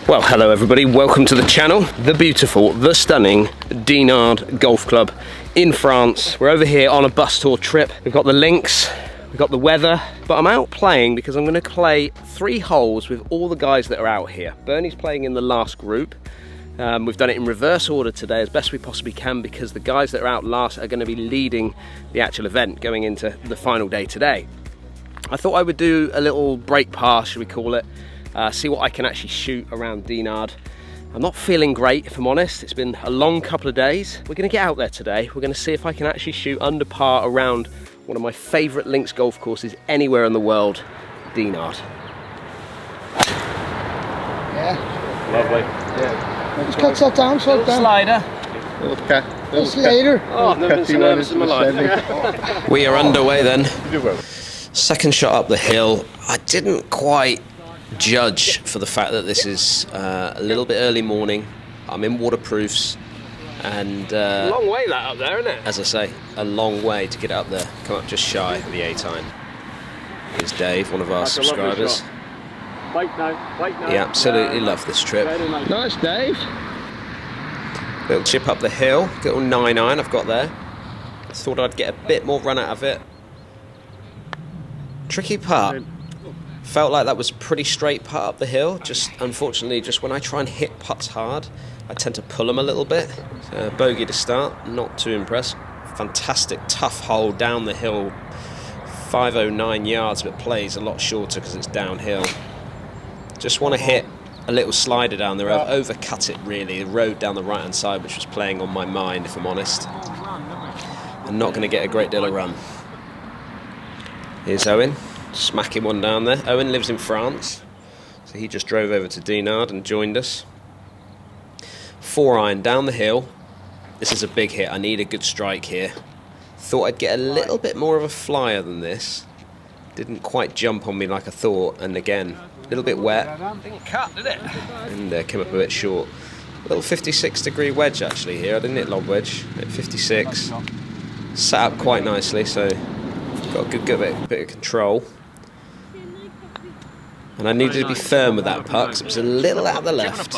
Well, hello everybody, welcome to the channel. The beautiful, the stunning Dinard Golf Club in France. We're over here on a bus tour trip. We've got the links, we've got the weather, but I'm out playing because I'm going to play 3 holes with all the guys that are out here. Bernie's playing in the last group. We've done it in reverse order today as best we possibly can because the guys that are out last are going to be leading the actual event going into the final day today. I thought I would do a little break pass, should we call it, see what I can actually shoot around Dinard. I'm not feeling great, if I'm honest. It's been a long couple of days. We're going to get out there today. We're going to see if I can actually shoot under par around one of my favourite links golf courses anywhere in the world, Dinard. Yeah. Lovely. Yeah. Just cut that down, slow down. Slider. A slider. Oh, I've never been so nervous in my life. We are underway then. Second shot up the hill. I didn't quite judge for the fact that this is a little bit early morning. I'm in waterproofs and a long way that up there, isn't it? As I say, a long way to get up there. Come up just shy of the 8-iron. Here's Dave, one of our subscribers. Bike now. He absolutely loved this trip. Nice, Dave. Little chip up the hill, little 9-iron I've got there. I thought I'd get a bit more run out of it. Tricky putt. Felt like that was pretty straight putt up the hill. Just unfortunately, just when I try and hit putts hard, I tend to pull them a little bit. So, bogey to start, not too impressed. Fantastic tough hole down the hill, 509 yards, but plays a lot shorter because it's downhill. Just want to hit a little slider down there. I've overcut it really. The road down the right hand side, which was playing on my mind, if I'm honest. I'm not going to get a great deal of run. Here's Owen, smacking one down there. Owen lives in France, so he just drove over to Dinard and joined us. 4-iron down the hill. This is a big hit. I need a good strike here. Thought I'd get a little bit more of a flyer than this. Didn't quite jump on me like I thought, and again, a little bit wet. Didn't cut, did it? And came up a bit short. A little 56-degree wedge actually here. I didn't hit lob wedge at 56. Sat up quite nicely, so got a good bit of control. And I needed to be firm with that putt because it was a little out the left.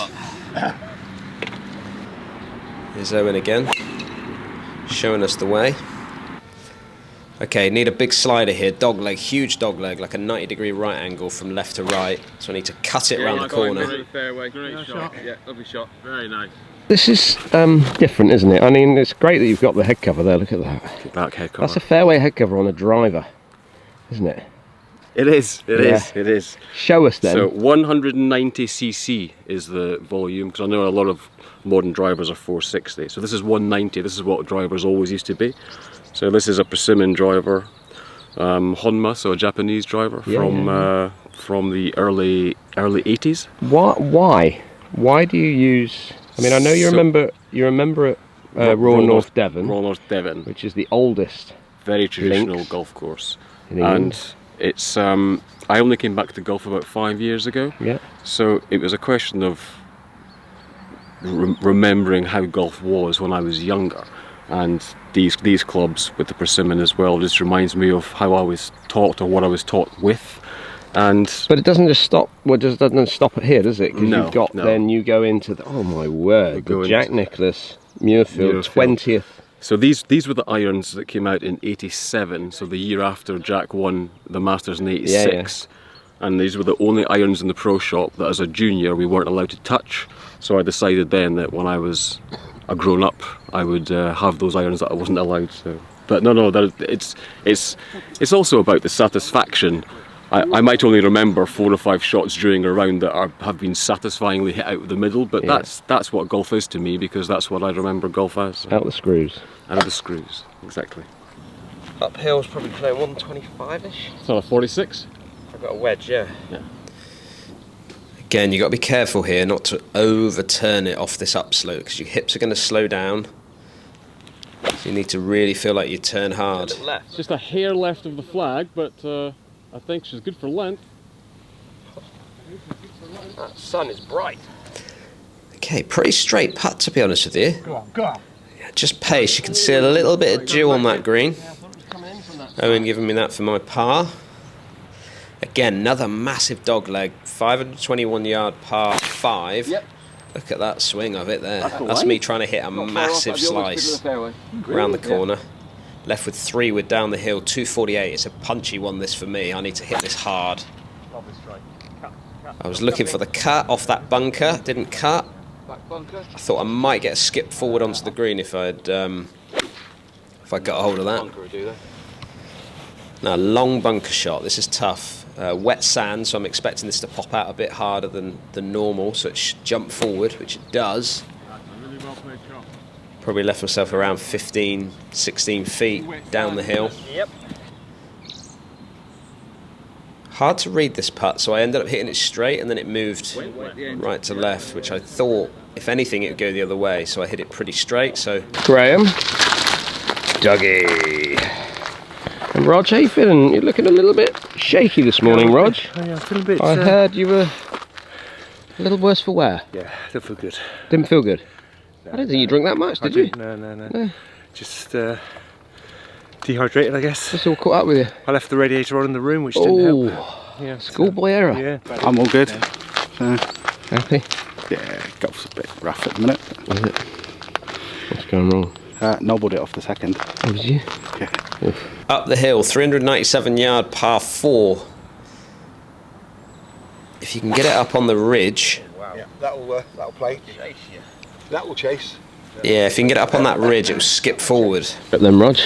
Here's Owen again, showing us the way. Okay, need a big slider here, dog leg, huge dog leg, like a 90-degree right angle from left to right. So I need to cut it around the corner. Fairway. Great shot. Yeah, lovely shot. Very nice. This is different, isn't it? I mean, it's great that you've got the head cover there. Look at that. Back head cover. That's a fairway head cover on a driver, isn't it? It is. It is. Show us then. So 190cc is the volume, because I know a lot of modern drivers are 460. So this is 190. This is what drivers always used to be. So this is a Persimmon driver, Honma, so a Japanese driver from the early 80s. Why do you use? I mean, I know you're a member at Royal North Devon. Royal North Devon, which is the oldest, very traditional golf course, and it's. I only came back to golf about 5 years ago. Yeah. So it was a question of remembering how golf was when I was younger, and these clubs with the Persimmon as well just reminds me of how I was taught or what I was taught with. But it doesn't just stop. Well, it just doesn't stop it here, does it? Because no, you've got then you go into the, oh my word, the Jack Nicklaus Muirfield 20th. So these were the irons that came out in '87, so the year after Jack won the Masters in '86. Yeah. And these were the only irons in the pro shop that, as a junior, we weren't allowed to touch. So I decided then that when I was a grown up, I would have those irons that I wasn't allowed. So, but no, it's also about the satisfaction. I might only remember 4 or 5 shots during a round that have been satisfyingly hit out of the middle, but that's what golf is to me, because that's what I remember golf as. So. Out the screws. Out of the screws, exactly. Uphill's probably playing 125-ish. So a 46? I've got a wedge, yeah. Again, you've got to be careful here not to overturn it off this upslope, because your hips are going to slow down. So you need to really feel like you turn hard. It's just a hair left of the flag, but I think she's good for length. That sun is bright. Okay, pretty straight putt, to be honest with you. Go on. Yeah, just pace. You can see a little bit of dew on that green. Owen giving me that for my par. Again, another massive dog leg, 521 yard par. 5. Yep. Look at that swing of it there. That's me trying to hit a massive slice around the corner. Left with 3 wood down the hill, 248. It's a punchy one this for me. I need to hit this hard. I was looking for the cut off that bunker, didn't cut. I thought I might get a skip forward onto the green if I got a hold of that. Now, long bunker shot. This is tough. Wet sand, so I'm expecting this to pop out a bit harder than normal, so it should jump forward, which it does. Probably left myself around 15, 16 feet down the hill. Yep. Hard to read this putt, so I ended up hitting it straight and then it moved right to left, which I thought, if anything, it would go the other way, so I hit it pretty straight. So Graham. Dougie. And Rog, how you feeling? You're looking a little bit shaky this morning, Rog. Yeah, I'm feeling a bit... I heard you were a little worse for wear. Yeah, didn't feel good. Didn't feel good? No, I don't think you drink that much, did you? No. Just dehydrated, I guess. It's all caught up with you. I left the radiator on in the room, which didn't help. Yeah, schoolboy error. Yeah. I'm all good. Happy? Yeah, golf's a bit rough at the minute. Is it? What's going wrong? Nobbled it off the second. Oh, did you? Yeah. Oof. up the hill, 397 yard par 4. If you can get it up on the ridge. Wow. Yeah, that'll play. That will chase. Yeah, if you can get it up on that ridge, it will skip forward. Up then, Rog.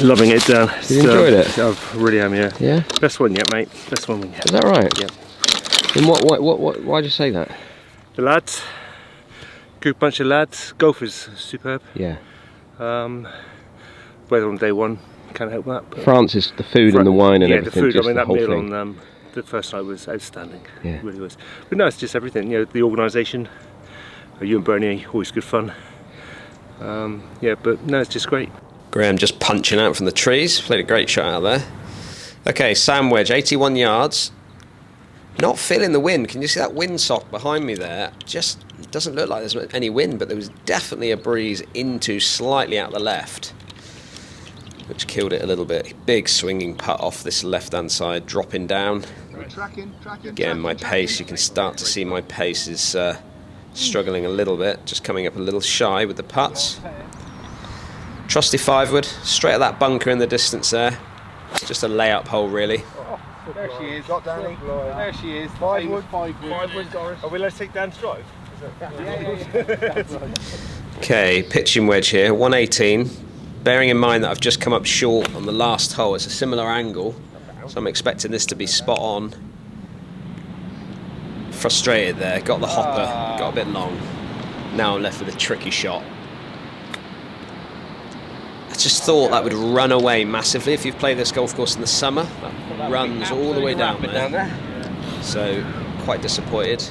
Loving it, Dan. You enjoyed it? I really am, yeah. Yeah? Best one yet, mate. Best one yet. Is that right? Yeah. And why'd you say that? The lads, good bunch of lads. Golfers, superb. Yeah. Weather on day one, can't help that. But France is the food and the wine and yeah, everything. the food. Just I mean, the that whole meal thing. on the first night was outstanding. Yeah. It really was. But no, it's just everything. You know, the organisation. You and Bernie, always good fun. Yeah, but no, it's just great. Graham just punching out from the trees. Played a great shot out there. Okay, sand wedge, 81 yards. Not feeling the wind. Can you see that windsock behind me there? Just doesn't look like there's any wind, but there was definitely a breeze into slightly out the left, which killed it a little bit. Big swinging putt off this left-hand side, dropping down. Tracking. Again, my pace, you can start to see my pace is struggling a little bit, just coming up a little shy with the putts. Trusty 5-wood, straight at that bunker in the distance there. It's just a layup hole, really. There she is. Got Danny. There she is. 5-wood. 5-wood, Doris. Are we allowed to take Dan's drive? Okay, pitching wedge here, 118. Bearing in mind that I've just come up short on the last hole, it's a similar angle, so I'm expecting this to be spot on. Frustrated there, got the hopper, got a bit long. Now I'm left with a tricky shot. I just thought that would run away massively. If you've played this golf course in the summer, that runs all the way down there. So, quite disappointed.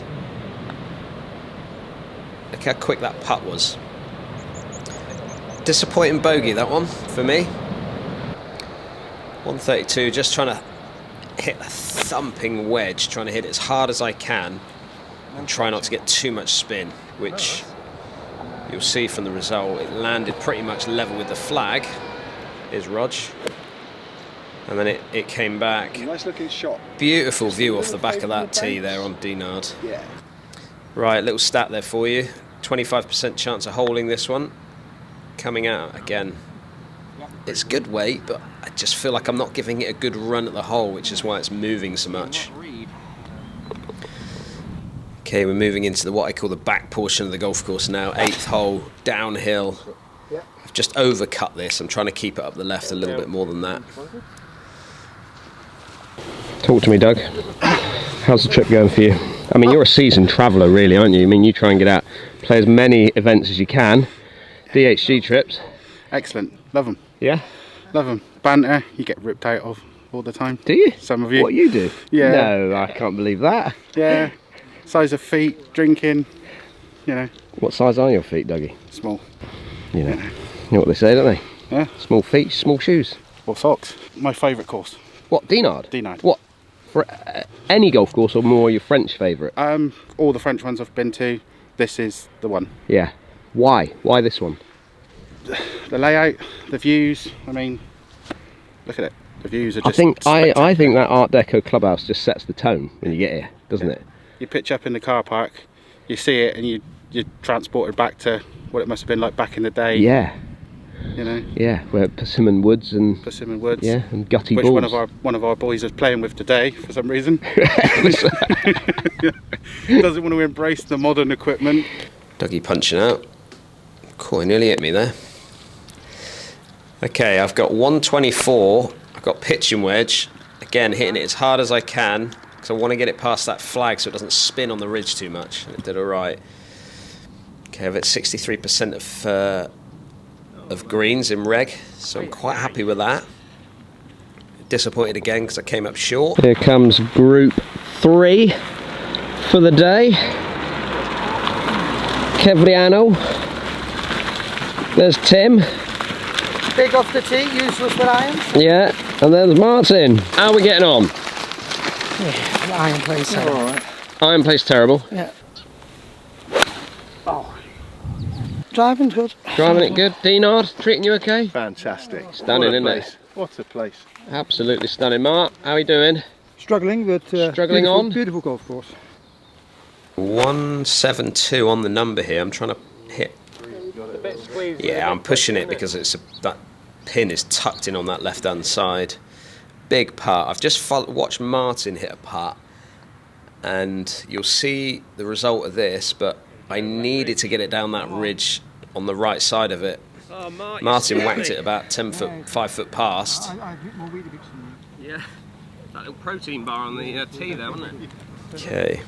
Look how quick that putt was. Disappointing bogey, that one, for me. 132, just trying to hit a thumping wedge, trying to hit it as hard as I can and try not to get too much spin, which you'll see from the result. It landed pretty much level with the flag. Here's Rog. And then it came back. Nice looking shot. Beautiful view off the back of that tee there on Dinard. Yeah. Right, little stat there for you. 25% chance of holding this one. Coming out again. It's good weight, but I just feel like I'm not giving it a good run at the hole, which is why it's moving so much. Okay, we're moving into what I call the back portion of the golf course now. 8th hole, downhill. I've just overcut this. I'm trying to keep it up the left a little bit more than that. Talk to me, Doug. How's the trip going for you? I mean, you're a seasoned traveller, really, aren't you? I mean, you try and get out, play as many events as you can. DHG trips. Excellent. Love them. Yeah? Love them. Banter, you get ripped out of all the time. Do you? Some of you. What, you do? Yeah. No, I can't believe that. Yeah. Size of feet, drinking, you know. What size are your feet, Dougie? Small. You know what they say, don't they? Yeah. Small feet, small shoes. Or socks. My favourite course. What, Dinard? Dinard. What? For any golf course or more your French favourite? All the French ones I've been to, this is the one. Yeah. Why? Why this one? The layout, the views, I mean, look at it. The views are just I think that Art Deco Clubhouse just sets the tone when you get here, doesn't it? you pitch up in the car park, you see it, and you're transported back to what it must have been like back in the day. Yeah. You know. Yeah, we're at Persimmon Woods and yeah, and Gutty which Balls. one of our boys is playing with today for some reason. Doesn't want to embrace the modern equipment. Dougie punching out. Cool, he nearly hit me there. Okay, I've got 124. I've got pitching wedge. Again, hitting it as hard as I can because I want to get it past that flag so it doesn't spin on the ridge too much. And it did all right. Okay, I've at 63% of greens in reg, so I'm quite happy with that. Disappointed again because I came up short. Here comes group 3 for the day. Kevriano. There's Tim. Big off the tee, useless with irons. Yeah, and there's Martin. How are we getting on? Yeah, iron plays terrible. All right. Iron plays terrible. Yeah. Oh. Driving's good. Driving it good. Dinard, treating you okay? Fantastic. Stunning, isn't it? What a place. Absolutely stunning. Mark, how are you doing? Struggling, but struggling on. Beautiful golf course. 172 on the number here. I'm trying to hit. Yeah, I'm pushing it because that pin is tucked in on that left-hand side. Big putt. I've just watched Martin hit a putt, and you'll see the result of this. But I needed to get it down that ridge on the right side of it. Martin whacked it about 5 foot past. Yeah, that little protein bar on the tee there, wasn't it? Okay.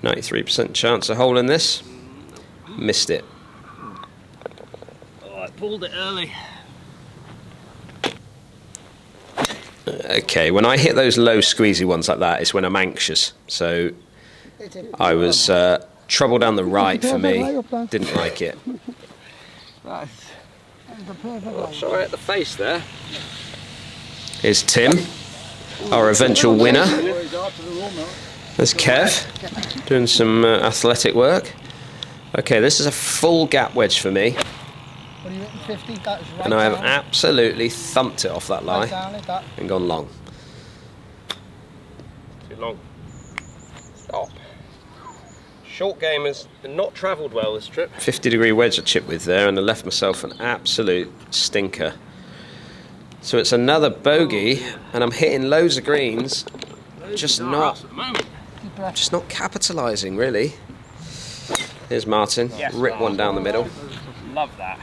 93% chance of holding this. Missed it. Oh, I pulled it early. Okay, when I hit those low squeezy ones like that, it's when I'm anxious. So I was trouble down the right for me. Didn't like it. Sorry at the face there. Here's Tim, our eventual winner. There's Kev, doing some athletic work. Okay, this is a full gap wedge for me. What are you hitting, 50? That is right. And I have absolutely thumped it off that lie and gone long. Too long. Stop. Short game has not travelled well this trip. 50-degree wedge I chipped with there, and I left myself an absolute stinker. So it's another bogey, and I'm hitting loads of greens, just not capitalising really. Here's Martin, rip one down the middle. Love that.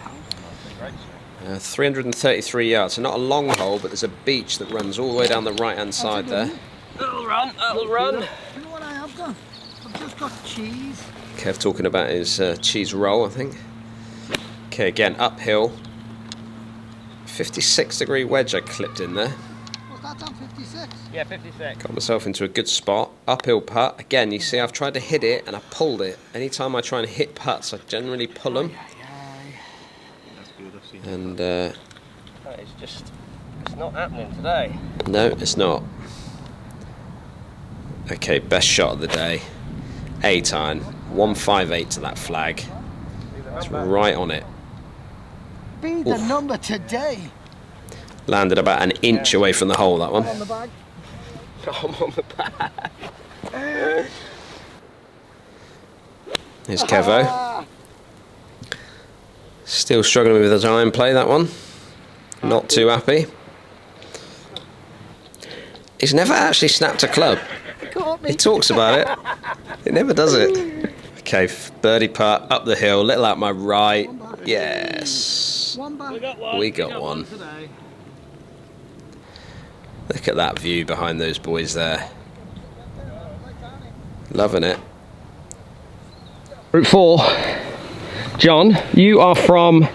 333 yards, so not a long hole, but there's a beach that runs all the way down the right-hand side there. That'll run, that'll run. You know what I have done? I've just got cheese. Kev talking about his cheese roll, I think. Okay, again, uphill. 56-degree wedge I clipped in there. Was that on 56? Yeah, 56. Got myself into a good spot. Uphill putt. Again, you see I've tried to hit it and I pulled it. Anytime I try and hit putts, I generally pull them. And it's not happening today. no, it's not. Okay, best shot of the day. 8-iron. 158 to that flag. It's right on it. Be the number today. Landed about an inch away from the hole, that one. On the bag. I'm on the back. Here's Kevo. Still struggling with his iron play, that one. Not too happy. He's never actually snapped a club. He talks about it. He never does it. Okay, birdie putt, up the hill, little out my right. Yes. We got one. Look at that view behind those boys there. Loving it. Route 4. John, you are from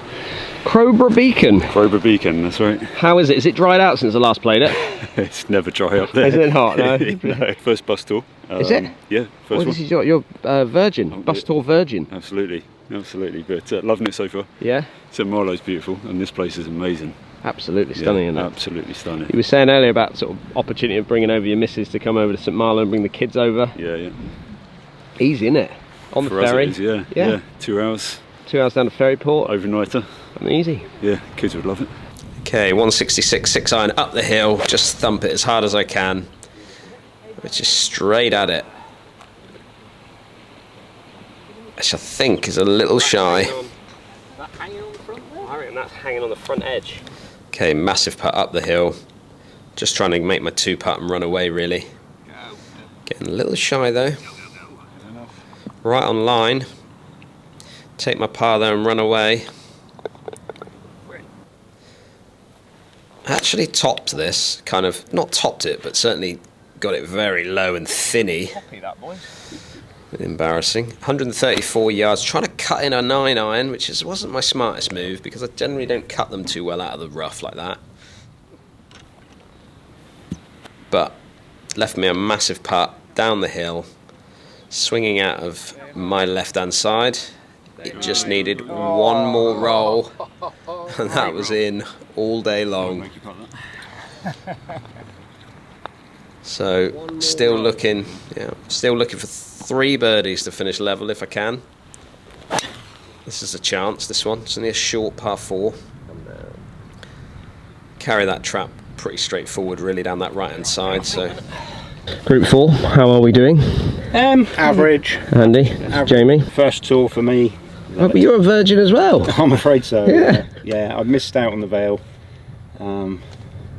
Crowborough Beacon. Crowborough Beacon, that's right. How is it? Is it dried out since I last played it? It's never dry up there. Is it hot? No. No, first bus tour. Is it? Yeah, first one. This is your virgin, bus tour virgin. Absolutely, but loving it so far. Yeah? St Marlowe's beautiful, and this place is amazing. Absolutely stunning, isn't it? Absolutely stunning. You were saying earlier about sort of opportunity of bringing over your missus to come over to St Malo and bring the kids over. Yeah. Easy, isn't it? On For the ferry. us it is, yeah. 2 hours. 2 hours down to Ferryport. Overnighter. And easy. Yeah, kids would love it. Okay, 166, 6-iron up the hill. Just thump it as hard as I can. Which is straight at it. which I think is a little shy. That hanging on the front there? I reckon that's hanging on the front edge. Okay, massive putt up the hill. Just trying to make my 2-putt and run away, really. Getting a little shy though. Right on line. Take my par there and run away. Actually topped this, kind of, not topped it, but certainly got it very low and thinny. Copy that, boys. Embarrassing. 134 yards, trying to cut in a 9-iron, which wasn't my smartest move because I generally don't cut them too well out of the rough like that. But left me a massive putt down the hill, swinging out of my left-hand side. It just needed one more roll, and that was in all day long. So still looking for 3 birdies to finish level if I can. This is a chance, this one. It's only a short par 4. Carry that trap pretty straightforward really down that right hand side. So Group 4, how are we doing? Average. Andy, Jamie? First tour for me. Oh, but you're a virgin as well. I'm afraid so. Yeah. Yeah, I missed out on the Vale.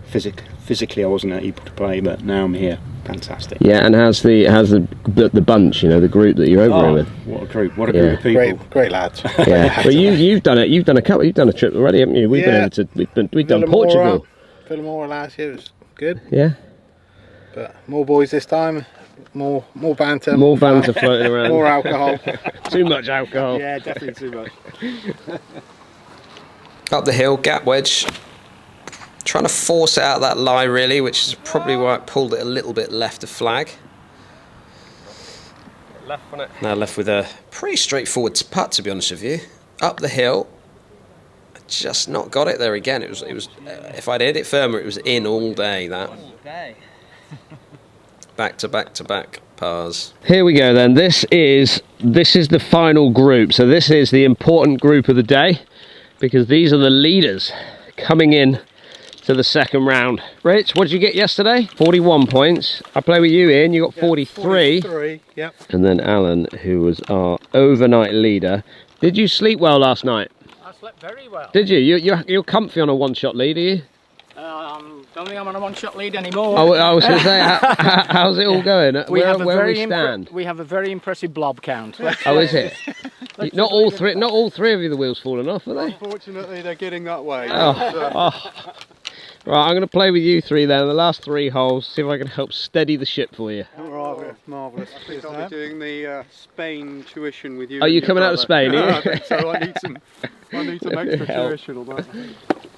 Physically I wasn't able to play, but now I'm here. Fantastic. Yeah, and how's the bunch, you know, the group that you're over here with? What a group! What a group of people! Great lads. Yeah. Well, you've done it. You've done a trip already, haven't you? We've done Portugal. Villamora last year was good. Yeah. But more boys this time. More banter. More banter floating around. More alcohol. Too much alcohol. Yeah, definitely too much. up the hill, gap wedge. Trying to force it out that lie really, which is probably why I pulled it a little bit left of flag. Left on it. Now left with a pretty straightforward putt, to be honest with you. Up the hill. I just not got it there again. It was. If I'd hit it firmer, it was in all day. That. All day. Back to back to back pars. Here we go then. This is the final group. So this is the important group of the day, because these are the leaders coming in to the second round. Rich, what did you get yesterday? 41 points. I play with you, Ian. You got 43. 43, yep. And then Alan, who was our overnight leader. Did you sleep well last night? I slept very well. Did you? You're comfy on a one-shot lead, are you? Don't think I'm on a one-shot lead anymore. I was going to say, how's it all going? Where we stand? We have a very impressive blob count. Oh, is it? Not all three of you, the wheels falling off, are they? Unfortunately, they're getting that way. Right, I'm going to play with you three then, the last 3 holes, see if I can help steady the ship for you. Marvellous. I think I'll be doing the Spain tuition with you. Are you coming out of Spain? I think so. I need some extra tuition on that.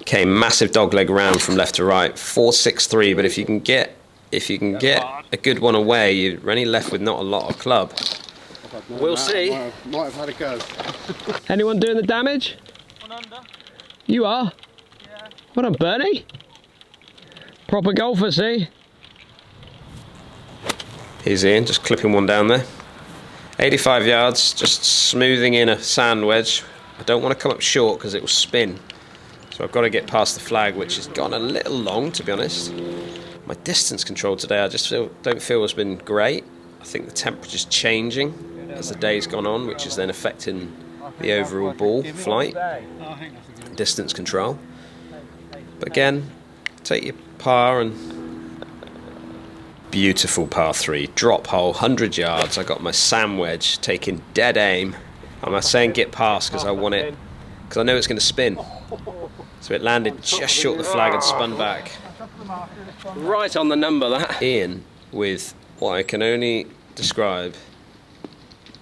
Okay, massive dogleg round from left to right, 4-6-3. But if you can get a good one away, you're only left with not a lot of club. We'll see. Might have had a go. Anyone doing the damage? 1 under. You are? Yeah. What on, Bernie? Proper golfer, see? Here's Ian, just clipping one down there. 85 yards, just smoothing in a sand wedge. I don't want to come up short because it will spin. So I've got to get past the flag, which has gone a little long, to be honest. My distance control today, I just don't feel has been great. I think the temperature's changing as the day's gone on, which is then affecting the overall ball flight, distance control. But again, take your par and beautiful par 3, drop hole, 100 yards. I got my sand wedge taking dead aim. I'm not saying get past because I want it, because I know it's going to spin. So it landed just short of the flag and spun back. Right on the number, that. Ian with what I can only describe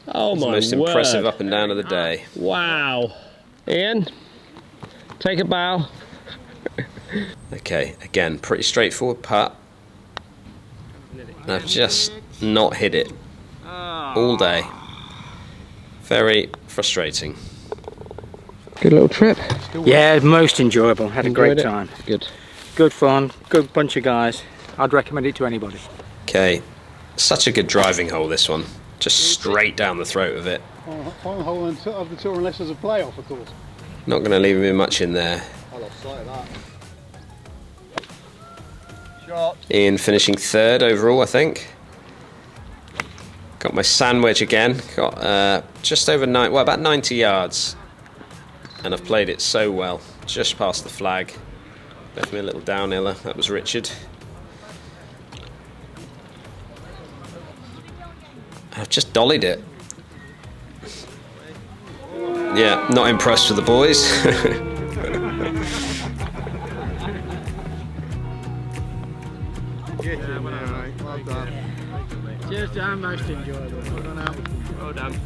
Oh as the my most word. impressive up and down of the day. Wow. Ian, take a bow. Okay, again, pretty straightforward putt. And I've just not hit it all day. Very frustrating. Good little trip. Yeah, most enjoyable. Had a great time. Good. Good fun. Good bunch of guys. I'd recommend it to anybody. Okay, such a good driving hole, this one. Just straight down the throat of it. Final hole of the tour, unless there's a playoff, of course. Not going to leave me much in there. I lost sight of that. Ian finishing 3rd overall, I think. Got my sand wedge again. Got just over about 90 yards, and I've played it so well. Just past the flag. Left me a little downhiller. That was Richard. I've just dollied it. Yeah, not impressed with the boys. Cheers, John. Most enjoyable. Well done.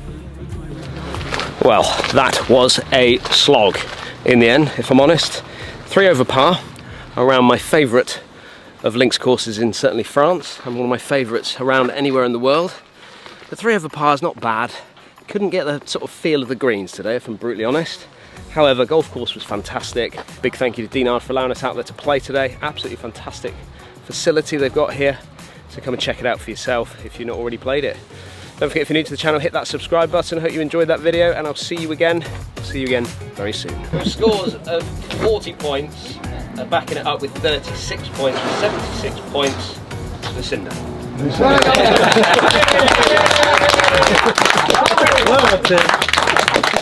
Well, that was a slog in the end, if I'm honest. 3 over par, around my favourite of links courses in certainly France, and one of my favourites around anywhere in the world. The 3 over par is not bad. Couldn't get the sort of feel of the greens today, if I'm brutally honest. However, golf course was fantastic. Big thank you to Dinard for allowing us out there to play today. Absolutely fantastic facility they've got here. So come and check it out for yourself if you've not already played it. Don't forget, if you're new to the channel, hit that subscribe button. I hope you enjoyed that video, and I'll see you again very soon. Scores of 40 points, backing it up with 36 points, with 76 points to the Cinder. Well, that's it.